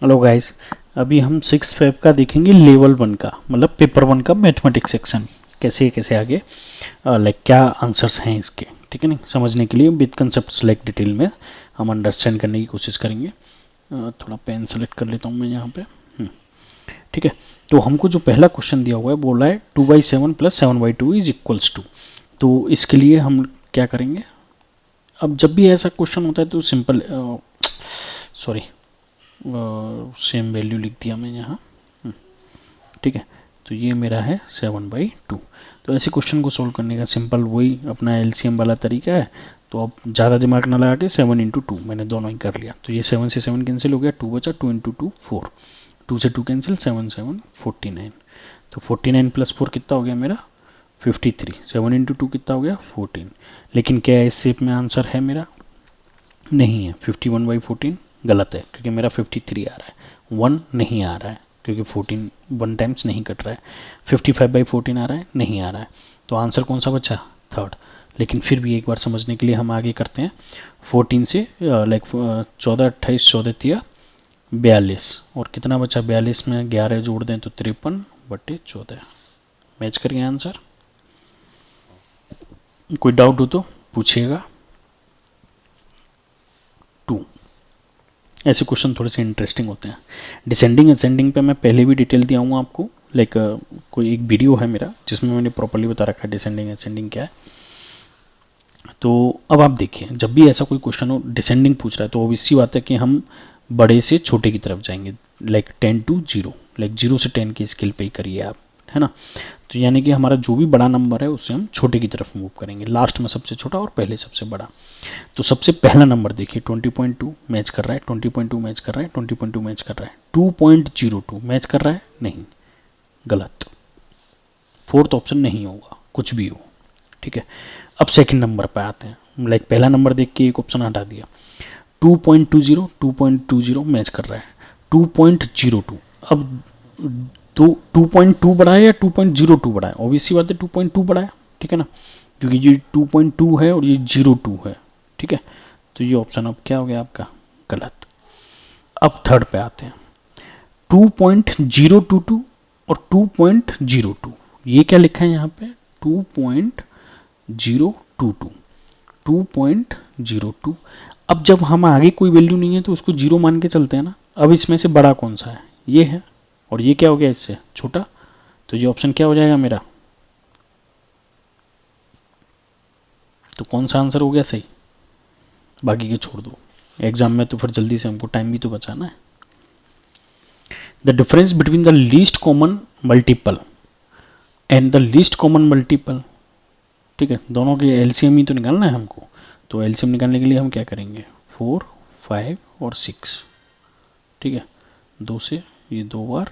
Hello guys, अभी हम 6 Feb का देखेंगे लेवल 1 का, मतलब पेपर 1 का मैथमेटिक्स सेक्शन कैसे कैसे आगे लाइक क्या आंसर्स हैं इसके। ठीक है, नहीं समझने के लिए विद कंसेप्ट लाइक डिटेल में हम अंडरस्टैंड करने की कोशिश करेंगे। थोड़ा पेन सेलेक्ट कर लेता हूँ मैं यहाँ पे। ठीक है, तो हमको जो पहला क्वेश्चन दिया हुआ है बोला है 2/7 + 7/2 इज इक्वल्स टू। तो इसके लिए हम क्या करेंगे, अब जब भी ऐसा क्वेश्चन होता है तो सिंपल सॉरी सेम वैल्यू लिख दिया मैं यहाँ। ठीक है, तो ये मेरा है 7/2। तो ऐसे क्वेश्चन को सोल्व करने का सिंपल वही अपना एलसीएम वाला तरीका है। तो अब ज़्यादा दिमाग ना लगा के 7 × 2 मैंने दोनों ही कर लिया। तो ये 7 से 7 कैंसिल हो गया, 2 बचा, 2 × 2 4, 2 से 2 कैंसिल, 7 7 49। तो 49 + 4 कितना हो गया मेरा 53। 7 × 2 कितना हो गया 14। लेकिन क्या इस शेप में आंसर है मेरा? नहीं है। 51/14 गलत है क्योंकि मेरा 53 आ रहा है, 1 नहीं आ रहा है क्योंकि 14 1 टाइम्स नहीं कट रहा है। 55/14 आ रहा है, नहीं आ रहा है। तो आंसर कौन सा बचा? थर्ड। लेकिन फिर भी एक बार समझने के लिए हम आगे करते हैं। 14 से लाइक 14 28 14 3 42 और कितना बचा 42 में 11 जोड़ दें तो 53/14। मैच करिए आंसर। कोई डाउट हो तो पूछिएगा। 2 ऐसे क्वेश्चन थोड़े से इंटरेस्टिंग होते हैं। डिसेंडिंग असेंडिंग पे मैं पहले भी डिटेल दिया हूँ आपको, लाइक कोई एक वीडियो है मेरा जिसमें मैंने प्रॉपर्ली बता रखा है डिसेंडिंग असेंडिंग क्या है। तो अब आप देखिए, जब भी ऐसा कोई क्वेश्चन हो डिसेंडिंग पूछ रहा है तो ऑब्वियस सी बात है कि हम बड़े से छोटे की तरफ जाएंगे, लाइक 10 to 0, लाइक 0 से 10 की स्केल पे ही करिए आप, है ना। तो यानी कि हमारा जो भी बड़ा नंबर है उससे हम छोटे की तरफ मूव करेंगे, लास्ट में सबसे छोटा और पहले सबसे बड़ा। तो सबसे पहला नंबर देखिए 20.2 मैच कर रहा है, 20.2 मैच कर रहा है, 20.2 मैच कर रहा है, 2.02 मैच कर रहा है, नहीं, गलत। फोर्थ ऑप्शन नहीं होगा कुछ भी हो। ठीक है, अब सेकंड नंबर पे आते हैं। लाइक पहला नंबर देख के एक ऑप्शन हटा दिया, 2.20 मैच कर रहा है, 2.02। अब तो 2.2 बड़ा है या 2.02 बड़ा है? ऑब्वियसली बात है 2.2 बड़ा है। ठीक है ना, क्योंकि ये 2.2 है और ये 02 है। ठीक है, तो ये ऑप्शन अब क्या हो गया आपका? गलत। अब थर्ड पे आते हैं, 2.022 और 2.02। ये क्या लिखा है यहाँ पे? 2.022, 2.02। अब जब हम आगे कोई वैल्यू नहीं है तो उसको जीरो मान के चलते हैं ना। अब इसमें से बड़ा कौन सा है? ये है, और ये क्या हो गया इससे छोटा। तो ये ऑप्शन क्या हो जाएगा मेरा? तो कौन सा आंसर हो गया सही? बाकी के छोड़ दो, एग्जाम में तो फिर जल्दी से हमको टाइम भी तो बचाना है। The difference between the least common multiple and the least common multiple. ठीक है, दोनों के एलसीएम ही तो निकालना है हमको। तो एलसीएम निकालने के लिए हम क्या करेंगे? 4 5 और 6। ठीक है, 2 से ये 2 बार,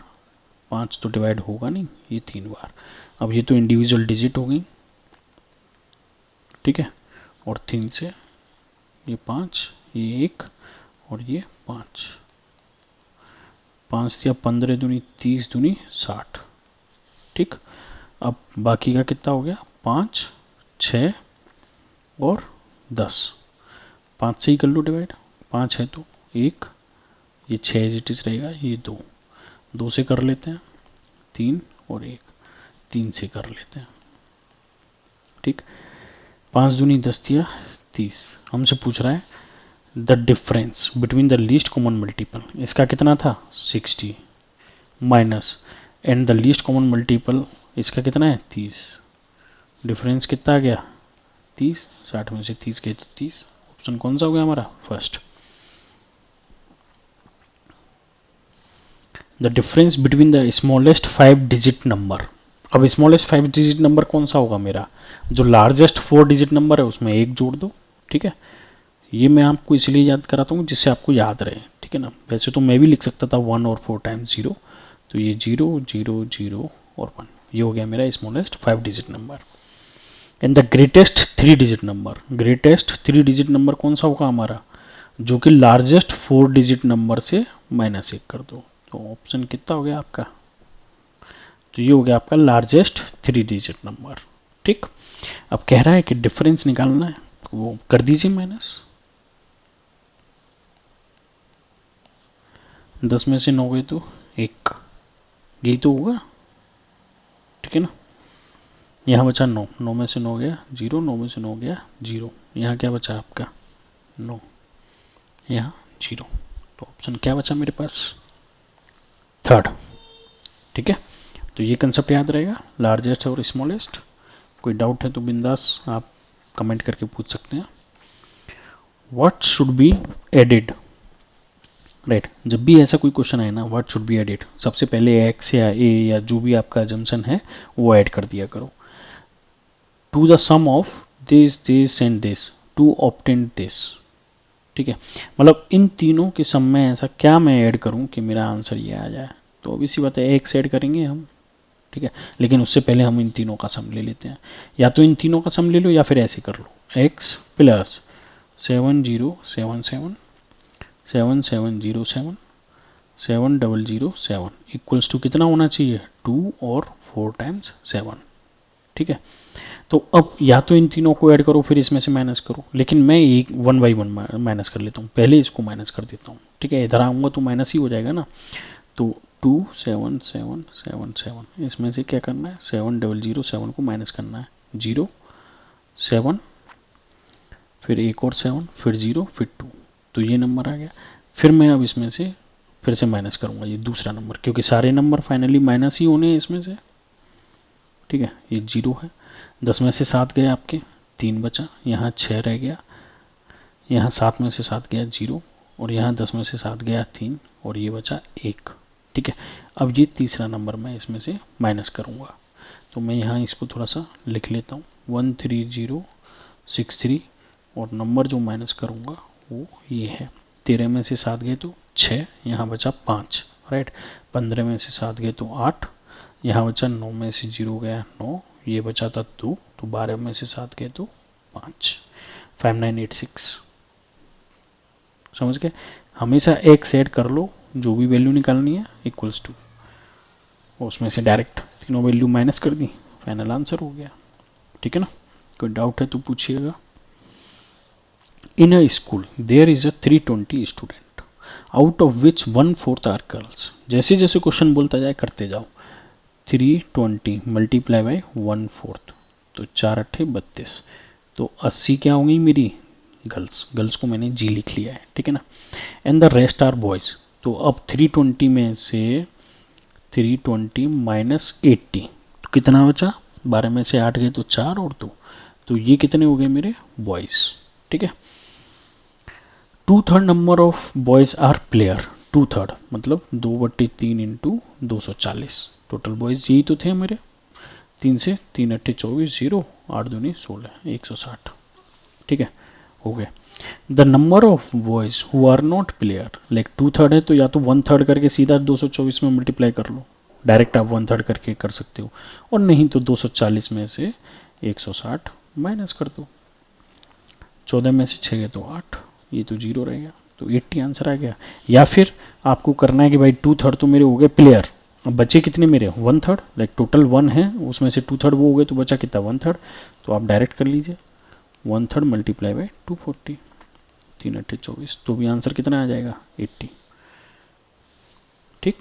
5 तो डिवाइड होगा नहीं, ये 3 बार। अब ये तो इंडिविजुअल डिजिट हो गई। ठीक है, और 3 से ये 5, ये 1 और ये 5, 5 या 15 दूनी 30 दूनी 60। ठीक, अब बाकी का कितना हो गया? 5 6 और 10। 5 से ही कर लो डिवाइड, 5 है तो 1, ये 6 एज इट इज रहेगा, ये 2, 2 से कर लेते हैं 3 और 1, 3 से कर लेते हैं। ठीक, 5 दूनी 10 दिया 30। हमसे पूछ रहा है the difference between the least common multiple, इसका कितना था 60 minus, and the least common multiple इसका कितना है 30। डिफरेंस कितना आ गया 30, 60 में से 30 गए तो 30। ऑप्शन कौन सा हो गया हमारा? First. The difference between the smallest 5 digit number. अब स्मॉलेस्ट 5 डिजिट नंबर कौन सा होगा मेरा? जो लार्जेस्ट 4 डिजिट नंबर है उसमें 1 जोड़ दो। ठीक है, ये मैं आपको इसलिए याद कराता हूँ जिससे आपको याद रहे। ठीक है ना, वैसे तो मैं भी लिख सकता था 1 और 4 टाइम्स 0। तो ये 0 0 0 और 1, ये हो गया मेरा smallest 5 digit number. And the greatest 3 digit number, greatest 3 digit number कौन सा होगा हमारा? जो कि लार्जेस्ट 4 डिजिट नंबर से -1 कर दो। तो ऑप्शन कितना हो गया आपका? तो ये हो गया आपका लार्जेस्ट 3 डिजिट नंबर। ठीक, अब कह रहा है कि डिफरेंस निकालना है, वो कर दीजिए माइनस। 10 में से 9 गए तो 1, यही तो होगा, ठीक है ना। यहाँ बचा 9, 9 में से 9 गया 0, 9 में से 9 गया 0, यहाँ क्या बचा आपका 9, यहाँ 0, तो ऑप्शन क्या बचा मेरे पास, थर्ड, ठीक है। तो ये कंसेप्ट याद रहेगा, लार्जेस्ट और स्मॉलेस्ट। कोई डाउट है तो बिंदास आप कमेंट करके पूछ सकते हैं। What should be added, right, जब भी ऐसा कोई क्वेश्चन आए ना, व्हाट शुड बी एडिड, सबसे पहले एक्स या ए या जो भी आपका अजम्पशन है वो ऐड कर दिया करो। To the sum of this and this to obtain this, ठीक है, मतलब इन तीनों के सम में ऐसा क्या मैं ऐड करूं कि मेरा आंसर ये आ जाए। तो ऑब्वियसली बात है एक्स ऐड करेंगे हम, ठीक है, लेकिन उससे पहले हम इन तीनों का सम ले लेते हैं। या तो इन तीनों का सम ले लो या फिर ऐसे कर लो, x प्लस 7077 7707 7007 इक्वल्स टू कितना होना चाहिए, 2 और 4 टाइम्स 7, ठीक है। तो अब या तो इन तीनों को ऐड करो फिर इसमें से माइनस करो, लेकिन मैं एक 1 बाई 1 माइनस कर लेता हूँ, पहले इसको माइनस कर देता हूँ, ठीक है, इधर आऊँगा तो माइनस ही हो जाएगा ना। तो 27777 इसमें से क्या करना है, 7007 को माइनस करना है, 0 7 फिर एक और 7 फिर 0 फिर 2, तो ये नंबर आ गया। फिर मैं अब इसमें से फिर से माइनस करूंगा ये दूसरा नंबर, क्योंकि सारे नंबर फाइनली माइनस ही होने हैं इसमें से, ठीक है, ये 0 है। 10 में से 7 गए आपके, 3 बचा, यहाँ 6 रह गया, यहाँ 7 में से 7 गया 0, और यहाँ 10 में से 7 गया 3, और ये बचा 1, ठीक है। अब ये तीसरा नंबर मैं इसमें से माइनस करूंगा, तो मैं यहाँ इसको थोड़ा सा लिख लेता हूँ 13063, और नंबर जो माइनस करूंगा वो ये है। 13 में से 7 गए तो 6, यहाँ बचा 5, राइट। 15 में से 7 गए तो 8, यहाँ बचा 9 में से 0 गया 9, ये बचा था 2, तो 12 में से 7 गए तो 5, 5986, समझ गए। हमेशा एक्स ऐड कर लो, जो भी वैल्यू निकालनी है इक्वल्स टू, उसमें से डायरेक्ट तीनों वैल्यू माइनस कर दी, फाइनल आंसर हो गया, ठीक है ना। कोई डाउट है तो पूछिएगा। In a school there is a 320 student out of which 1/4 are girls, जैसे जैसे क्वेश्चन बोलता जाए करते जाओ, 320 मल्टीप्लाई बाई 1/4, तो 4 अट्ठे 32, तो 80 क्या होंगी मेरी गर्ल्स, गर्ल्स को मैंने जी लिख लिया है, ठीक है ना। And the rest are boys, तो अब 320 में से 320 माइनस 80, तो कितना बचा, 12 में से 8 गए तो 4 और 2, तो ये कितने हो गए मेरे बॉयज, ठीक है। 2/3 number of boys are player, 2/3 मतलब 2/3 इंटू 240, टोटल बॉयज यही तो थे मेरे, 3 से 3 अट्ठे 24, 0 8 दूनी 16, 160, ठीक है, हो गए। The number of boys who are not player, like 2/3 है तो या तो 1/3 करके सीधा 224 में मल्टीप्लाई कर लो, डायरेक्ट आप 1/3 करके कर सकते हो, और नहीं तो 240 में से 160 माइनस कर दो, 14 में से 6 गए तो 8, ये तो 0 रहेगा, तो 80 आंसर आ गया। या फिर आपको करना है कि भाई 2/3 तो मेरे हो गए प्लेयर, अब बचे कितने मेरे 1/3, लाइक टोटल 1 है उसमें से 2/3 वो हो गए, तो बचा कितना 1/3, तो आप डायरेक्ट कर लीजिए 1/3 मल्टीप्लाई बाई 240, 3 अट्ठे 24, तो भी आंसर कितना आ जाएगा 80, ठीक।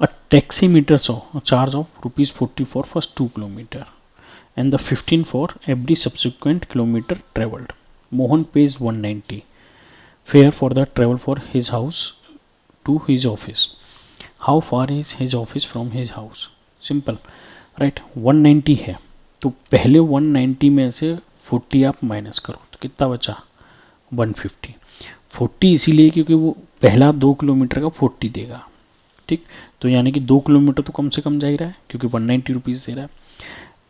A taximeter charge of ₹40 for first 2 kilometre and the 15 for every subsequent kilometer traveled. Mohan pays 190 fare for the travel for his house to his office. How far is his office from his house? Simple, right? 190 है, तो पहले 190 में से 40 आप minus करो, तो कितना बचा 150, 40 इसीलिए क्योंकि वो पहला 2 किलोमीटर का 40 देगा, ठीक, तो यानी कि 2 किलोमीटर तो कम से कम जा ही रहा है क्योंकि 190 रुपीज़ दे रहा है।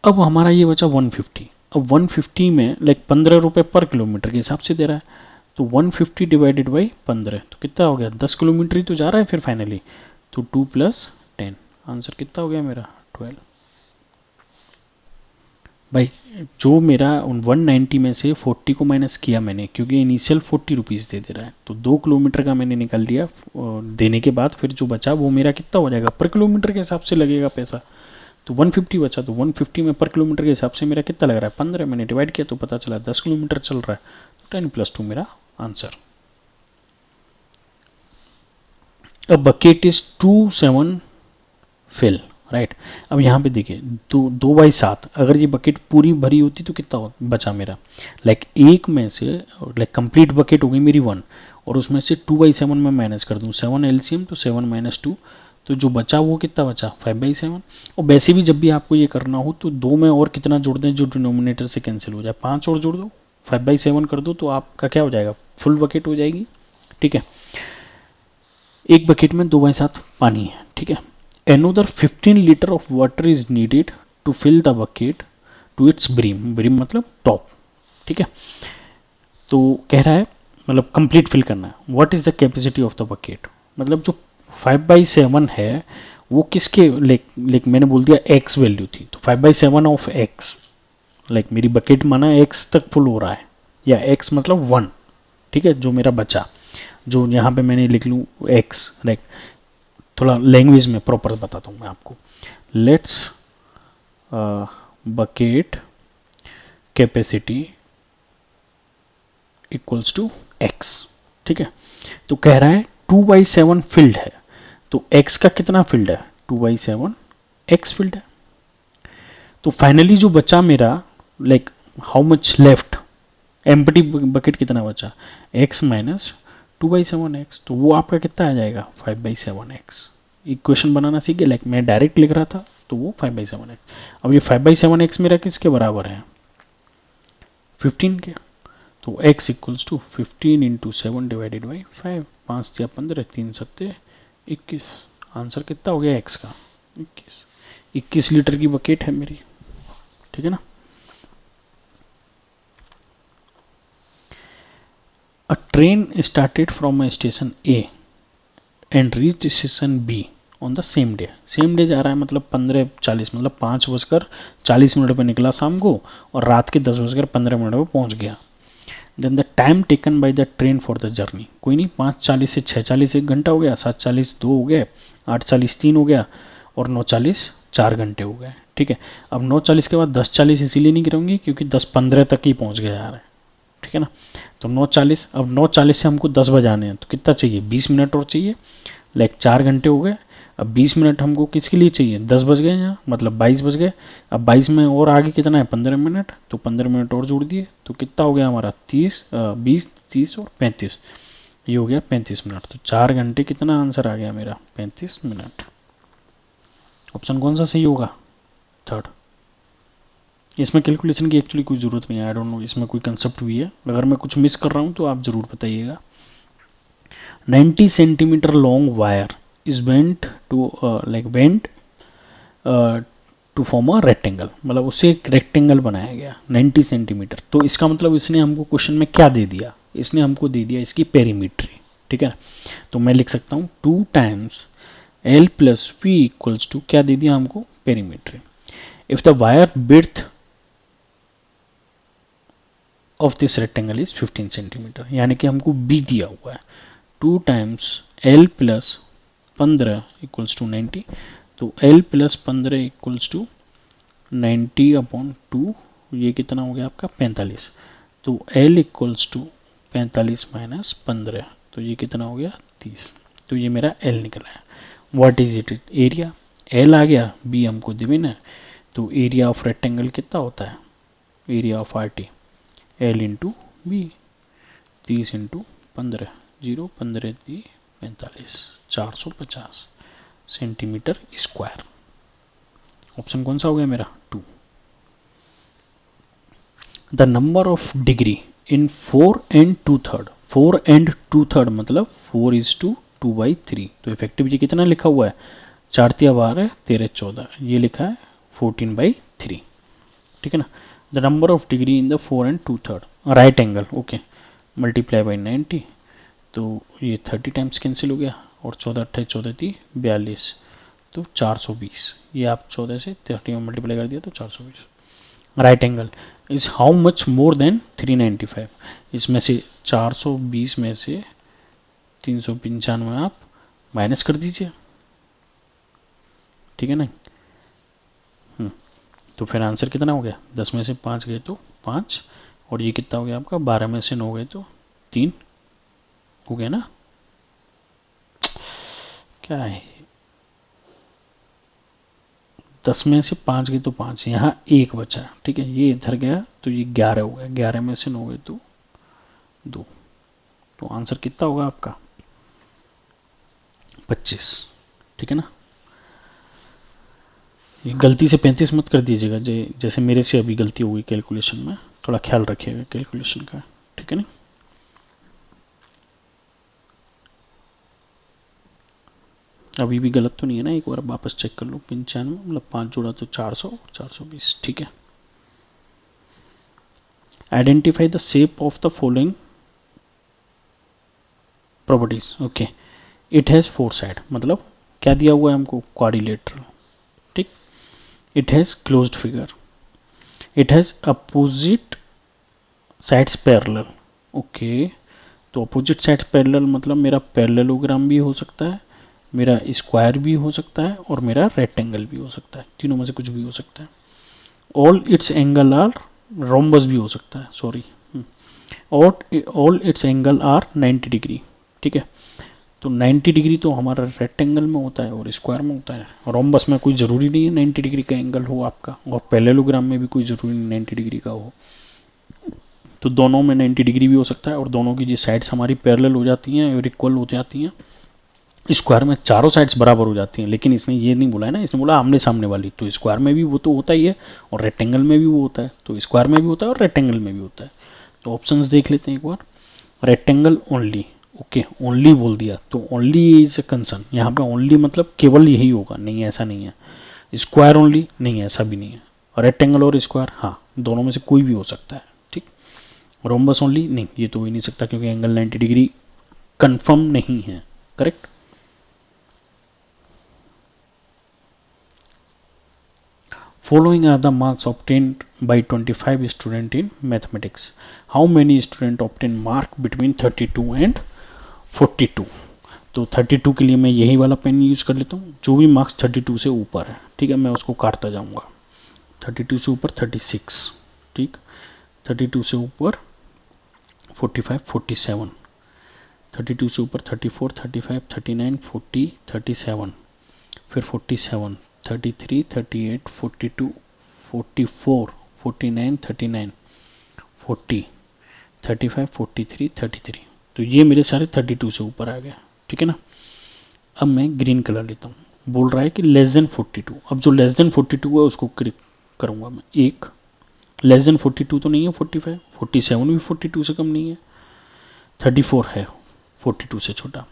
अब हमारा ये बचा 150, अब 150 में लाइक 15 रुपये पर किलोमीटर के हिसाब से दे रहा है, तो 150 डिवाइडेड बाई 15, तो कितना हो गया 10 किलोमीटर ही तो जा रहा है फिर फाइनली, तो 2 + 10, आंसर कितना हो गया मेरा 12। भाई जो मेरा 190 में से 40 को माइनस किया मैंने, क्योंकि इनिशियल 40 रुपीज़ दे रहा है, तो 2 किलोमीटर का मैंने निकाल दिया, देने के बाद फिर जो बचा वो मेरा कितना हो जाएगा पर किलोमीटर के हिसाब से लगेगा पैसा, तो 150 बचा, तो 150 में पर किलोमीटर के हिसाब से मेरा कितना लग रहा है 15, मैंने डिवाइड किया तो पता चला 10 किलोमीटर चल रहा है, तो 10 + 2 मेरा answer, a bucket is 2 7 fill, right. अब यहाँ पे देखिए 2 2/7, अगर ये बकेट पूरी भरी होती तो कितना बचा मेरा, लाइक एक में से, लाइक कंप्लीट बकेट हो गई मेरी 1, और उसमें से 2/7 में माइनस कर दूँ, 7 एलसीएम, तो 7 - 2, तो जो बचा वो कितना बचा, 5/7। और वैसे भी जब भी आपको ये करना हो तो 2 में और कितना जोड़ दें जो डिनोमिनेटर से कैंसिल हो जाए, 5 और जोड़ दो, 5/7 कर दो, तो आपका क्या हो जाएगा, फुल बकेट हो जाएगी, ठीक है। एक बकेट में 2/7 पानी है, ठीक है। Another 15 litre of water is needed to fill the bucket to its brim, brim मतलब टॉप, ठीक है। तो कह रहा है मतलब कंप्लीट फिल करना है, what is the capacity of the bucket, मतलब जो 5/7 है वो किसके, लाइक मैंने बोल दिया x वैल्यू थी, तो 5/7 ऑफ x, लाइक मेरी बकेट माना x तक फुल हो रहा है, या x मतलब 1, ठीक है, जो मेरा बचा, जो यहाँ पे मैंने लिख लूँ x, लाइक थोड़ा लैंग्वेज में प्रॉपर बताता हूँ मैं आपको। Let's bucket capacity equals to x, ठीक है। तो कह रहा है 2/7 फिल्ड है, तो x का कितना फिल्ड है, 2/7 x फिल्ड है। तो फाइनली जो बचा मेरा, like how much left, empty bucket कितना बचा, x माइनस 2/7x, तो वो आपका कितना आ जाएगा, 5/7x। इक्वेशन बनाना सीख गए, लाइक मैं डायरेक्ट लिख रहा था तो वो 5/7x। अब ये 5/7x मेरा किसके बराबर है, 15 के, तो x equals to 15 into 7 divided by 5, 5 या 15, 3 7 21, आंसर कितना हो गया x का, 21 लीटर की बकेट है मेरी, ठीक है ना। A train started from a station A and reached station B on the same day. Same day जा रहा है मतलब 15:40, मतलब 5:40 पे निकला शाम को, और रात के 10:15 पे पहुंच गया। Then the time taken by the train for the journey, कोई नहीं, 5:40 से 6:40 1 घंटा हो गया, 7:40 2 हो गए, 8:40 3 हो गया, और 9:40 4 घंटे हो गए, ठीक है। अब 9:40 के बाद 10:40 इसीलिए नहीं गिराऊंगी क्योंकि 10:15 तक ही पहुंच गया जा रहा है, ठीक है ना। तो 9:40, अब 9:40 से हमको 10 बजाने हैं, तो कितना चाहिए, 20 मिनट और चाहिए, लाइक 4 घंटे हो गए। अब 20 मिनट हमको किसके लिए चाहिए, 10 बज गए यहाँ, मतलब 22 बज गए। अब 22 में और आगे कितना है, 15 मिनट, तो 15 मिनट और जोड़ दिए, तो कितना हो गया हमारा, 20 30 और 35, ये हो गया 35 मिनट। तो 4 घंटे कितना आंसर आ गया मेरा, 35 मिनट। ऑप्शन कौन सा सही होगा, थर्ड। इसमें कैलकुलेशन की एक्चुअली कोई ज़रूरत नहीं है, आई डोंट नो इसमें कोई कंसेप्ट भी है, अगर मैं कुछ मिस कर रहा हूँ तो आप ज़रूर बताइएगा। 90 centimetre long wire is bent to bent to form a rectangle, मतलब उससे एक रेक्टेंगल बनाया गया 90 सेंटीमीटर। तो इसका मतलब इसने हमको क्वेश्चन में क्या दे दिया, इसने हमको दे दिया इसकी पेरीमीट्री, ठीक है। तो मैं लिख सकता हूँ 2 times L plus V equals to, क्या दे दिया हमको, perimetry. If the wire width of this rectangle is 15 centimetre, यानी कि हमको B दिया हुआ है, 2 times L plus 15 equals to 90, तो L प्लस 15 इक्वल्स टू 90/2, ये कितना हो गया आपका 45, तो L इक्वल्स टू 45 माइनस 15, तो ये कितना हो गया 30, तो ये मेरा L निकला है। What is it, area, L आ गया, B हमको दिविन है, तो एरिया ऑफ रेक्टेंगल कितना होता है, area of RT L into B, 30 into 15, 0 15 × 45, 450 सेंटीमीटर स्क्वायर। ऑप्शन कौन सा हो गया मेरा, 2। The number of degree in 4 and 2/3, 4 and 2/3 मतलब 4:2/3, तो इफेक्टिव कितना लिखा हुआ है, 4 × 12 13 14, ये लिखा है 14/3, ठीक है ना। The number of degree in the 4 and 2/3 right angle, okay, multiply by 90, तो ये 30 टाइम्स कैंसिल हो गया, और 14 28 14 30 42, तो 420, ये आप 14 से 30 में मल्टीप्लाई कर दिया तो 420। Right angle is how much more than 395, इसमें से 420 में से 395 आप माइनस कर दीजिए, ठीक है ना। तो फिर आंसर कितना हो गया, 10 में से 5 गए तो 5, और ये कितना हो गया आपका, 12 में से 9 गए तो 3 हो गया ना। क्या है, 10 में से 5 गए तो 5, यहाँ 1 बचा, ठीक है, ये इधर गया तो ये 11 हो गया, 11 में से 9 गए तो 2, तो आंसर कितना होगा आपका 25, ठीक है ना। ये गलती से 35 मत कर दीजिएगा, जैसे मेरे से अभी गलती हो गई कैलकुलेशन में, थोड़ा ख्याल रखिएगा कैलकुलेशन का, ठीक है ना। अभी भी गलत तो नहीं है ना, एक बार वापस चेक कर लो, 95 मतलब 5 जोड़ा तो 400, 420, ठीक है। Identify the shape of the following properties, okay. It has 4 side, मतलब क्या दिया हुआ है हमको, क्वाड्रिलेटरल, ठीक। It has closed figure, it has opposite sides parallel, okay. तो अपोजिट साइड्स पैरेलल मतलब मेरा पैरेललोग्राम भी हो सकता है, मेरा स्क्वायर भी हो सकता है, और मेरा रेक्टेंगल भी हो सकता है, तीनों में से कुछ भी हो सकता है। All its angle are, rhombus भी हो सकता है, सॉरी, और all its angle are 90 degree, ठीक है। तो 90 डिग्री तो हमारा रेक्टेंगल में होता है और स्क्वायर में होता है, रोम्बस में कोई ज़रूरी नहीं है 90 डिग्री का एंगल हो आपका, और पैरेललोग्राम में भी कोई ज़रूरी नहीं 90 डिग्री का हो। तो दोनों में 90 डिग्री भी हो सकता है, और दोनों की जो साइड्स हमारी पैरेलल हो जाती हैं और इक्वल हो जाती हैं, स्क्वायर में चारों साइड्स बराबर हो जाती हैं। लेकिन इसने ये नहीं बोला है ना, इसने बोला आमने सामने वाली, तो स्क्वायर में भी वो तो होता ही है और रेक्टेंगल में भी वो होता है, तो स्क्वायर में भी होता है और रेक्टेंगल में भी होता है। तो ऑप्शंस देख लेते हैं एक बार। रेक्टेंगल ओनली, ओके, ओनली बोल दिया तो ओनली इज ए कंसर्न, यहाँ पे ओनली मतलब केवल यही होगा, नहीं ऐसा नहीं है। स्क्वायर ओनली, नहीं ऐसा भी नहीं है। और रेक्टेंगल और स्क्वायर, हाँ, दोनों में से कोई भी हो सकता है, ठीक। रोम्बस ओनली, नहीं, ये तो हो ही नहीं सकता क्योंकि एंगल 90 डिग्री कंफर्म नहीं है, correct. Following are the marks obtained by 25 students in mathematics. How many students obtain mark between 32 and 42? तो 32 के लिए मैं यही वाला पेन यूज कर लेता हूँ, जो भी मार्क्स 32 से ऊपर है, ठीक है, मैं उसको काटता जाऊंगा। 32 से ऊपर 36, ठीक, 32 से ऊपर 45, 47, 32 से ऊपर 34, 35, 39, 40, 37, फिर 47, 33, 38, 42, 44, 49, 39, 40, 35, 43, 33, तो ये मेरे सारे 32 से ऊपर आ गया, ठीक है ना। अब मैं ग्रीन कलर लेता हूँ, बोल रहा है कि लेस देन 42, अब जो लेस देन 42 है उसको क्लिक करूंगा मैं। एक लेस देन 42 तो नहीं है, 45, 47 भी 42 से कम नहीं है, 34 है 42 से छोटा,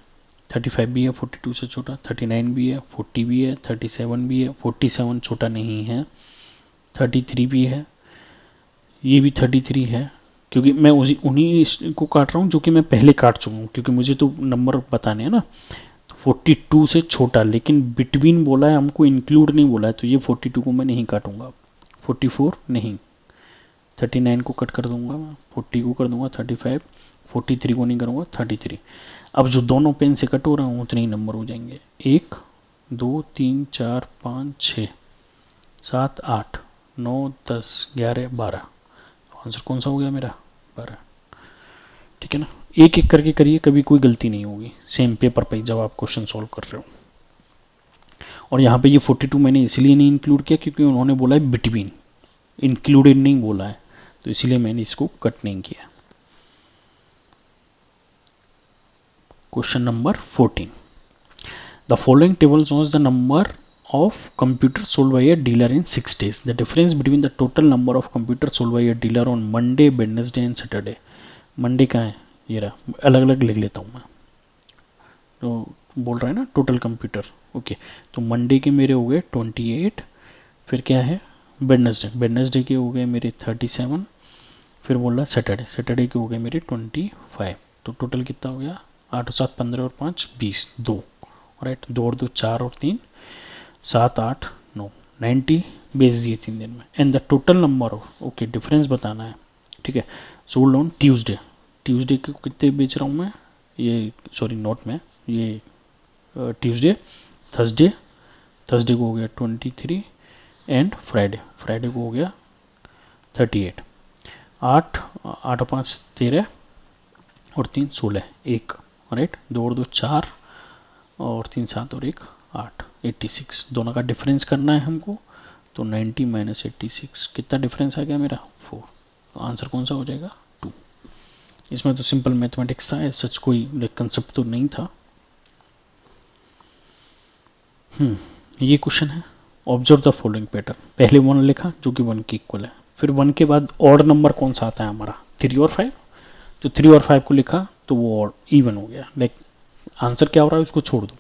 35 भी है 42 से छोटा, 39 भी है, 40 भी है, 37 भी है, 47 छोटा नहीं है, 33 भी है, ये भी 33 है, क्योंकि मैं उन्हीं को काट रहा हूँ जो कि मैं पहले काट चुका हूँ, क्योंकि मुझे तो नंबर बताने हैं ना। तो 42 से छोटा, लेकिन बिटवीन बोला है हमको, इंक्लूड नहीं बोला है, तो ये 42 को मैं नहीं काटूंगा। 44 नहीं, 39 को कट कर दूंगा मैं, 40 को कर दूंगा, 35, 43 को नहीं करूंगा, 33। अब जो दोनों पेन से कट हो रहा हूँ उतने ही नंबर हो जाएंगे, 1, 2, 3, 4, 5, 6, 7, 8, 9, 10, 11, 12, आंसर कौन सा हो गया मेरा, 12, ठीक है ना। एक एक करके करिए, कभी कोई गलती नहीं होगी, सेम पेपर पे जब आप क्वेश्चन सॉल्व कर रहे हो। और यहाँ पे ये 42 मैंने इसलिए नहीं इंक्लूड किया क्योंकि उन्होंने बोला है बिटवीन, इंक्लूडेड नहीं बोला है, तो इसलिए मैंने इसको कट नहीं किया। Question number 14, the following table shows the number of computer sold by a dealer in 6 days. The difference between the total number of computer sold by a dealer on Monday, Wednesday and Saturday. Monday का है ये रहा, अलग अलग लिख लेता हूँ मैं, तो बोल रहा है ना टोटल कंप्यूटर, ओके। तो मंडे के मेरे हो गए 28, फिर क्या है वेडनेसडे के हो गए मेरे 37, फिर बोल रहा है सैटरडे के हो गए मेरे 25, तो टोटल कितना हो गया, 8 और 7 15 और 5 20, 2, राइट, 2 और 2 4 और 3 7 8 9, 90 बेच दिए 3 दिन में। And the total number of, okay, difference बताना है, ठीक है। सोल्ड ऑन ट्यूसडे को कितने बेच रहा हूँ मैं, ये सॉरी नोट में, ये ट्यूसडे, थर्सडे को हो गया 23 एंड फ्राइडे को हो गया 38, 8 8 और 5 13 और 3 16, 1, राइट, 2 और 2 4 और 3 7 और 1 8, 86 दोनों का डिफरेंस करना है हमको। तो 90 माइनस 86 कितना डिफरेंस आ गया मेरा 4। तो आंसर कौन सा हो जाएगा 2। इसमें तो सिंपल मैथमेटिक्स था, सच कोई कंसेप्ट तो नहीं था। ये क्वेश्चन है, ऑब्जर्व द फॉलोइंग पैटर्न। पहले 1 लिखा जो कि 1 के इक्वल है, फिर 1 के बाद ऑड नंबर कौन सा आता है हमारा 3 और 5। तो 3 और 5 को लिखा तो वो ऑड इवन हो गया, लाइक आंसर क्या हो रहा है उसको छोड़ दो।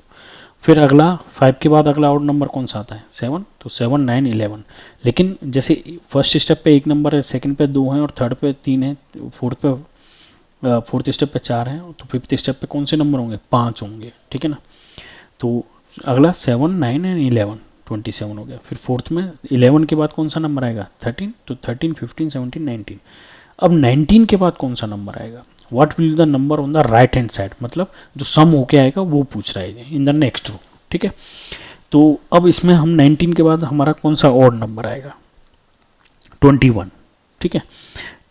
फिर अगला 5 के बाद अगला ऑड नंबर कौन सा आता है 7। तो 7 9 11। लेकिन जैसे फर्स्ट स्टेप पे 1 नंबर है, सेकंड पे 2 है और थर्ड पे 3 है, फोर्थ स्टेप पे 4 है, तो फिफ्थ स्टेप पे कौन से नंबर होंगे 5 होंगे, ठीक है ना। तो अगला 7 9 एंड 11 27 हो गया। फिर फोर्थ में 11 के बाद कौन सा नंबर आएगा 13। तो 13 15 17 19। अब 19 के बाद कौन सा नंबर आएगा, what will the number on the right hand side, मतलब जो सम होके आएगा वो पूछ रहा है इन द नेक्स्ट रो, ठीक है। तो अब इसमें हम 19 के बाद हमारा कौन सा ऑड नंबर आएगा 21, ठीक है।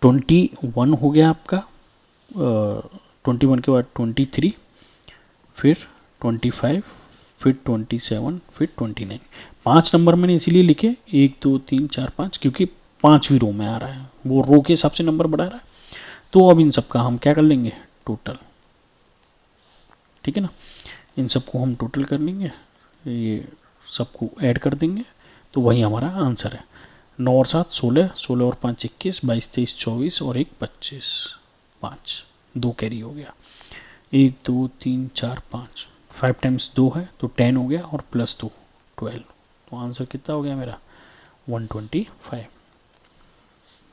21 हो गया आपका, 21 के बाद 23, फिर 25, फिर 27, फिर 29। 5 नंबर मैंने इसीलिए लिखे 1 2 3 4 5, क्योंकि 5वीं रो में आ रहा है, वो रो के हिसाब से नंबर बढ़ा रहा है। तो अब इन सब का हम क्या कर लेंगे टोटल, ठीक है ना। इन सबको हम टोटल कर लेंगे, ये सबको ऐड कर देंगे, तो वही हमारा आंसर है। 9 और 7 16, 16 और 5 21, 22 23 24 और 1 25, 5 2 कैरी हो गया। 1 2 3 4 5, 5 टाइम्स 2 है तो 10 हो गया, और प्लस 2 12। तो आंसर कितना हो गया मेरा 125।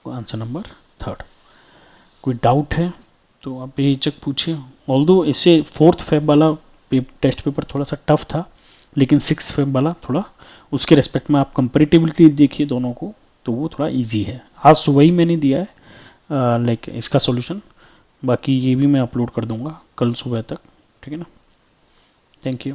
Answer number 3। कोई डाउट है तो आप बेहिचक पूछिए। ऑल्दो इससे 4th फेब वाला टेस्ट पेपर थोड़ा सा टफ था, लेकिन 6th फेब वाला थोड़ा उसके रेस्पेक्ट में आप कंपेरेटिवली देखिए दोनों को, तो वो थोड़ा इजी है। आज सुबह ही मैंने दिया है लाइक इसका सॉल्यूशन, बाकी ये भी मैं अपलोड कर दूंगा कल सुबह तक, ठीक है ना। Thank you.